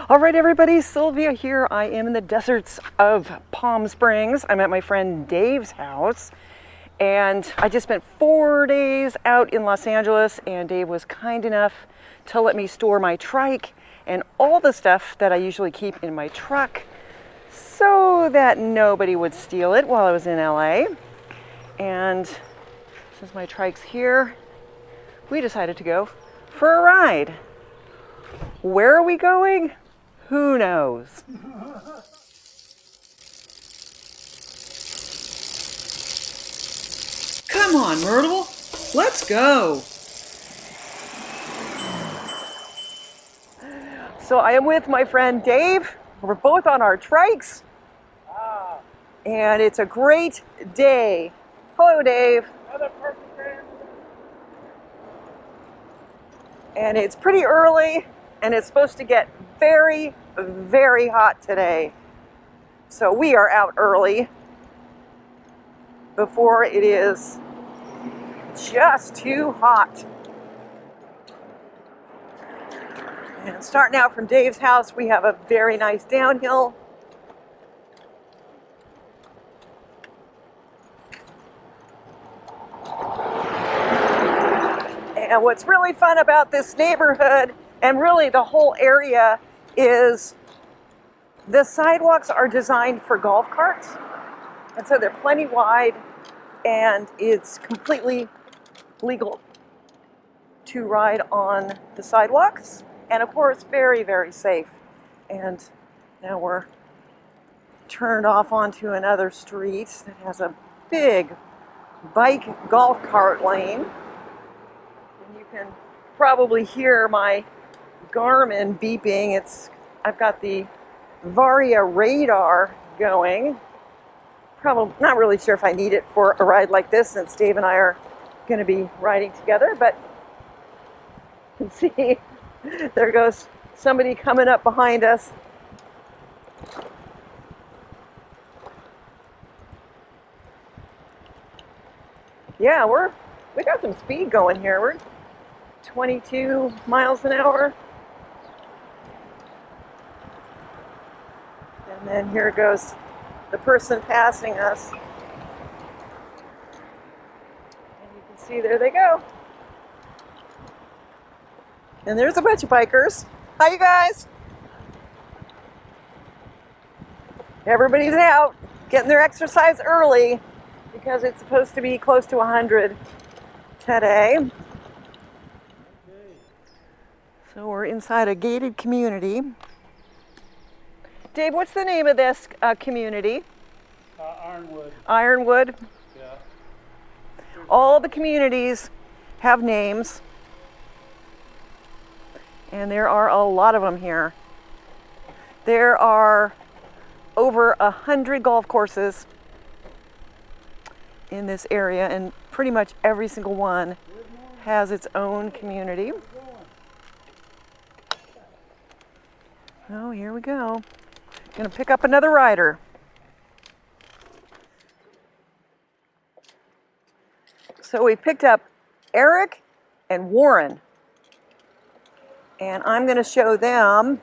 All right, everybody, Sylvia here. I am in the deserts of Palm Springs. I'm at my friend Dave's house, and I just spent 4 days out in Los Angeles, and Dave was kind enough to let me store my trike and all the stuff that I usually keep in my truck so that nobody would steal it while I was in LA. And since my trike's here, we decided to go for a ride. Where are we going? Who knows? Come on, Myrtle. Let's go. So I am with my friend Dave. We're both on our trikes. And it's a great day. Hello, Dave. Another perfect day. And it's pretty early, and it's supposed to get very, very hot today. So we are out early before it is just too hot. And starting out from Dave's house, we have a very nice downhill. And what's really fun about this neighborhood, and really the whole area, is the sidewalks are designed for golf carts. And so they're plenty wide, and it's completely legal to ride on the sidewalks. And of course, very, very safe. And now we're turned off onto another street that has a big bike golf cart lane. And you can probably hear my Garmin beeping. I've got the Varia radar going. Probably not really sure if I need it for a ride like this, since Dave and I are going to be riding together, but you can see there goes somebody coming up behind us. Yeah, we got some speed going here. We're 22 miles an hour. And then here goes the person passing us. And you can see, there they go. And there's a bunch of bikers. Hi, you guys. Everybody's out getting their exercise early because it's supposed to be close to 100 today. So we're inside a gated community. Dave, what's the name of this community? Ironwood. Ironwood. Yeah. All the communities have names, and there are a lot of them here. There are over 100 golf courses in this area, and pretty much every single one has its own community. Oh, here we go. Gonna pick up another rider. So we picked up Eric and Warren, and I'm gonna show them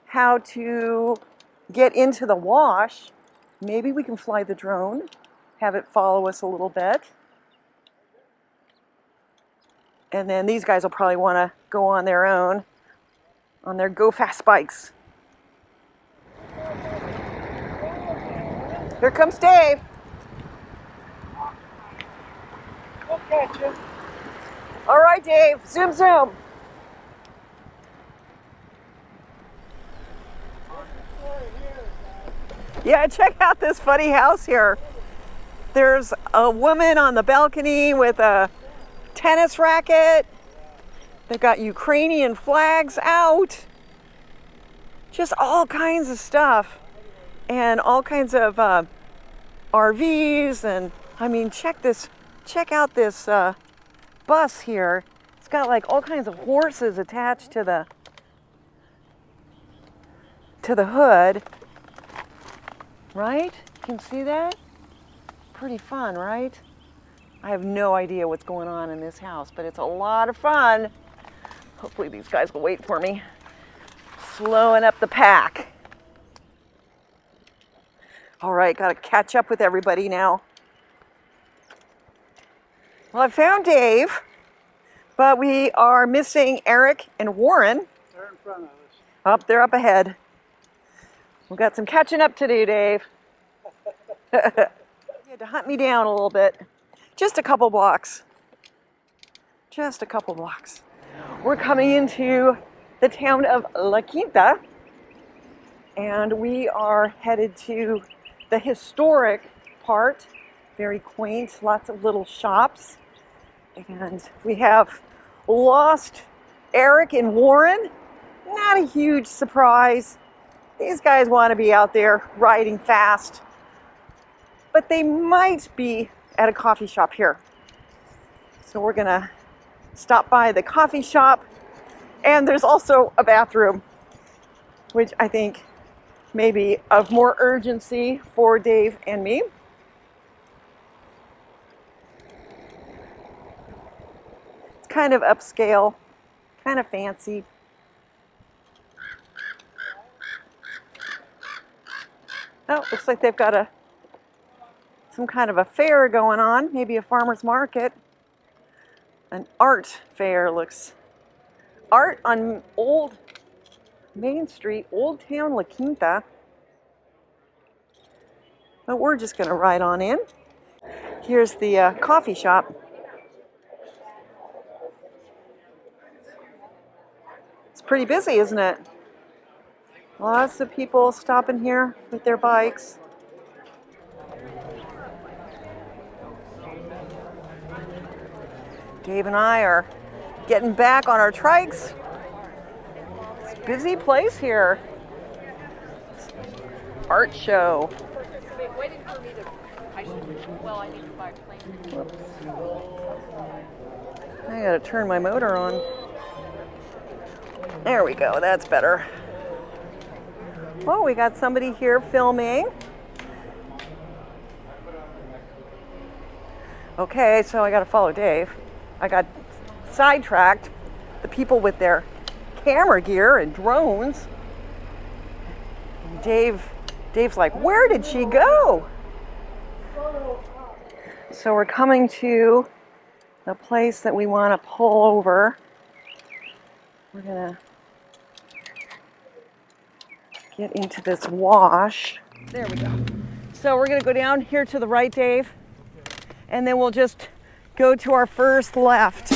how to get into the wash. Maybe we can fly the drone, have it follow us a little bit. And then these guys will probably wanna go on their own, on their go fast bikes. Here comes Dave. We'll catch you. All right, Dave, zoom, zoom. Yeah, check out this funny house here. There's a woman on the balcony with a tennis racket. They've got Ukrainian flags out. Just all kinds of stuff. And all kinds of RVs. And I mean, check out this bus here. It's got like all kinds of horses attached to the hood. Right? You can see that? Pretty fun, right? I have no idea what's going on in this house, but it's a lot of fun. Hopefully these guys will wait for me. Slowing up the pack. All right, got to catch up with everybody now. Well, I found Dave, but we are missing Eric and Warren. They're in front of us. Up, they're up ahead. We've got some catching up to do, Dave. You had to hunt me down a little bit. Just a couple blocks. Just a couple blocks. We're coming into the town of La Quinta, and we are headed to the historic part. Very quaint, lots of little shops. And we have lost Eric and Warren. Not a huge surprise. These guys want to be out there riding fast, but they might be at a coffee shop here. So we're gonna stop by the coffee shop, and there's also a bathroom, which I think may be of more urgency for Dave and me. It's kind of upscale, kind of fancy. Oh, looks like they've got some kind of a fair going on, maybe a farmer's market. An art fair looks. Art on Old Main Street, Old Town La Quinta. But we're just gonna ride on in. Here's the coffee shop. It's pretty busy, isn't it? Lots of people stopping here with their bikes. Dave and I are getting back on our trikes. It's a busy place here. Art show. Waiting for me to. I need to buy a plane. I gotta turn my motor on. There we go, that's better. Well, we got somebody here filming. Okay, so I gotta follow Dave. I got sidetracked. The people with their camera gear and drones. And Dave's like, where did she go? So we're coming to the place that we want to pull over. We're gonna get into this wash. There we go. So we're gonna go down here to the right, Dave, and then we'll just go to our first left.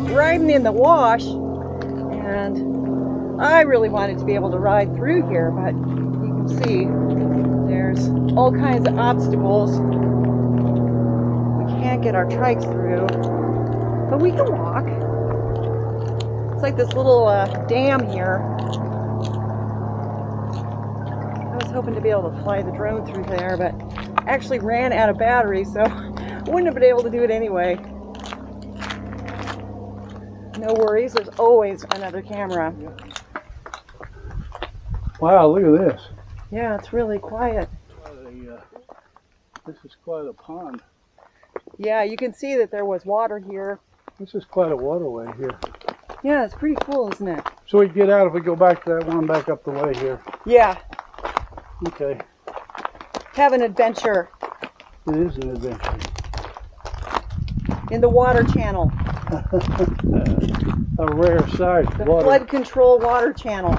Riding in the wash, and I really wanted to be able to ride through here, but you can see there's all kinds of obstacles. We can't get our trikes through, but we can walk. It's like this little dam here. was hoping to be able to fly the drone through there, but actually ran out of battery, so wouldn't have been able to do it anyway. No worries, there's always another camera. Wow, look at this. Yeah, it's really quiet. This is quite a pond. Yeah, you can see that there was water here. This is quite a waterway here. Yeah, it's pretty cool, isn't it? So we get out if we go back to that one back up the way here. Yeah, Okay. have an adventure It is an adventure. in the water channel. A rare sight. The Water. flood control water channel.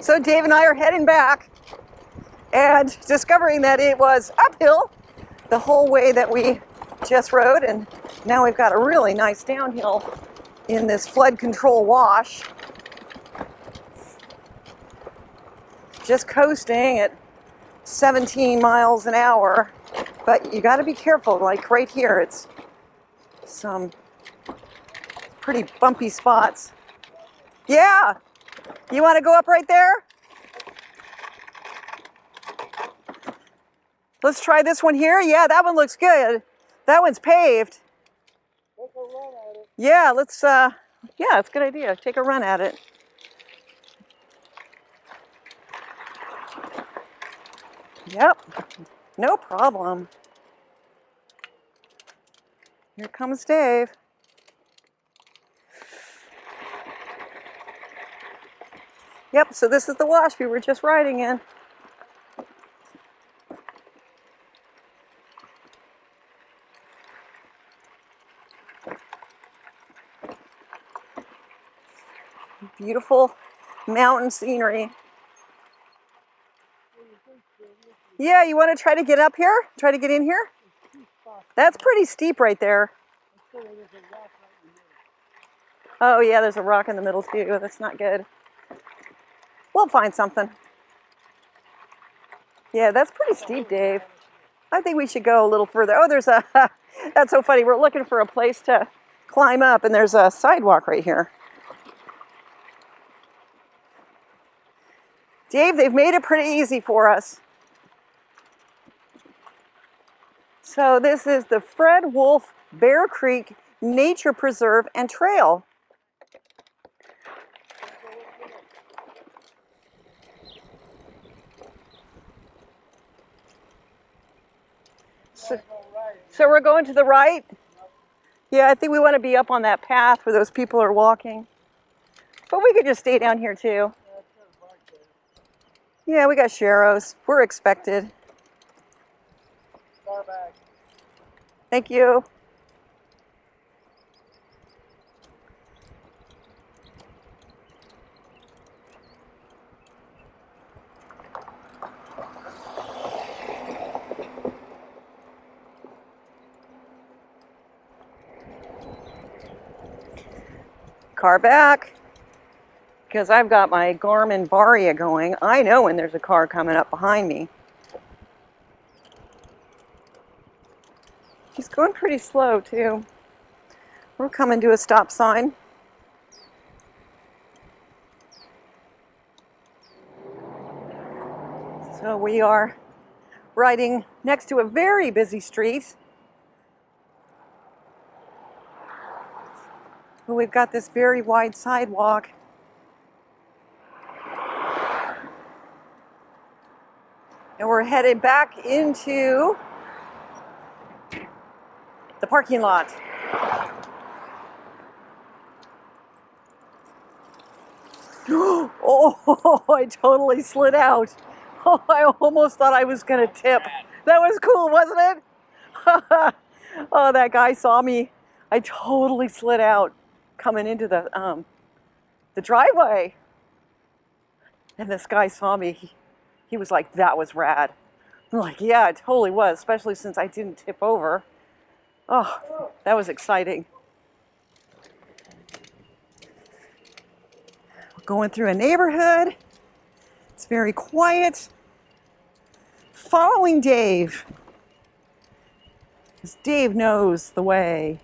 So Dave and I are heading back and discovering that it was uphill the whole way that we just rode, and now we've got a really nice downhill in this flood control wash. Just coasting at 17 miles an hour, but you got to be careful. Like right here, it's some pretty bumpy spots. Yeah, you want to go up right there? Let's try this one here. Yeah, that one looks good. That one's paved. Take a run at it. Yeah, let's, yeah, it's a good idea. Take a run at it. Yep, no problem. Here comes Dave. Yep, so this is the wash we were just riding in. Beautiful mountain scenery. Yeah, you want to try to get up here? Try to get in here? That's pretty steep right there. Oh yeah, there's a rock in the middle too. That's not good. We'll find something. Yeah, that's pretty steep, Dave. I think we should go a little further. Oh, there's a, that's so funny. We're looking for a place to climb up, and there's a sidewalk right here. Dave, they've made it pretty easy for us. So this is the Fred Wolf Bear Creek Nature Preserve and Trail. So we're going to the right? Yeah, I think we want to be up on that path where those people are walking. But we could just stay down here too. Yeah, we got sharrows. We're expected. Thank you. Car back, because I've got my Garmin Varia going. I know when there's a car coming up behind me. He's going pretty slow too. We're coming to a stop sign. So we are riding next to a very busy street. We've got this very wide sidewalk. And we're headed back into the parking lot. Oh, I totally slid out. Oh, I almost thought I was gonna tip. That was cool, wasn't it? Oh, that guy saw me. I totally slid out coming into the driveway. And this guy saw me. He was like, that was rad. I'm like, yeah, it totally was, especially since I didn't tip over. Oh, that was exciting. We're going through a neighborhood. It's very quiet. Following Dave, because Dave knows the way.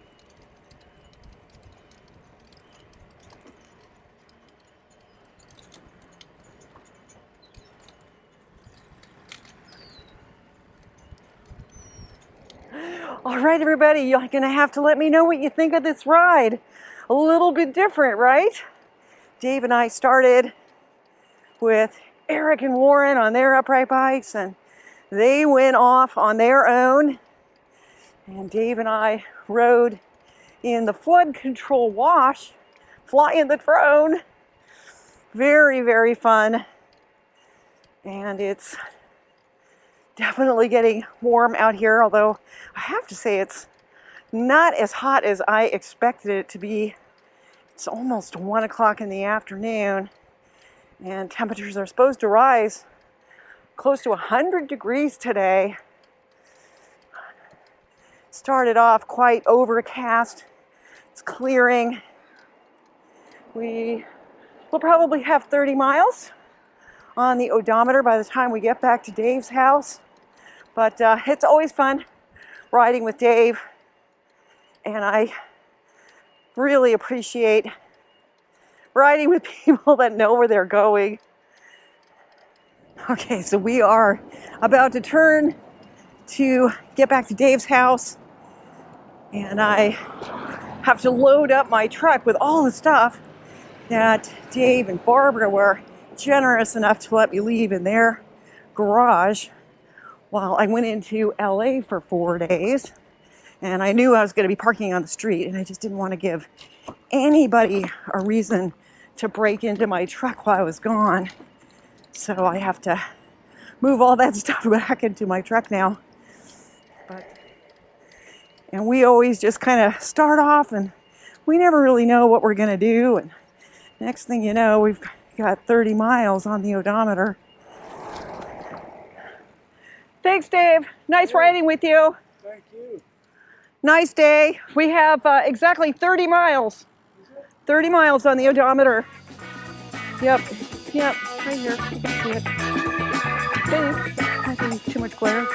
All right, everybody, you're gonna have to let me know what you think of this ride. A little bit different, right? Dave and I started with Eric and Warren on their upright bikes, and they went off on their own. And Dave and I rode in the flood control wash, flying the drone. Very, very fun. And it's definitely getting warm out here, although I have to say it's not as hot as I expected it to be. It's almost 1 o'clock in the afternoon, and temperatures are supposed to rise close to 100 degrees today. Started off quite overcast. It's clearing. We will probably have 30 miles on the odometer by the time we get back to Dave's house. But it's always fun riding with Dave, and I really appreciate riding with people that know where they're going. Okay, so we are about to turn to get back to Dave's house, and I have to load up my truck with all the stuff that Dave and Barbara were generous enough to let me leave in their garage while I went into LA for 4 days. And I knew I was going to be parking on the street, and I just didn't want to give anybody a reason to break into my truck while I was gone. So I have to move all that stuff back into my truck now. And we always just kind of start off, and we never really know what we're going to do. And next thing you know, we've got 30 miles on the odometer. Thanks, Dave. Nice riding with you. Thank you. Nice day. We have exactly 30 miles. 30 miles on the odometer. Yep, right here. You can see it. Dave, I think too much glare.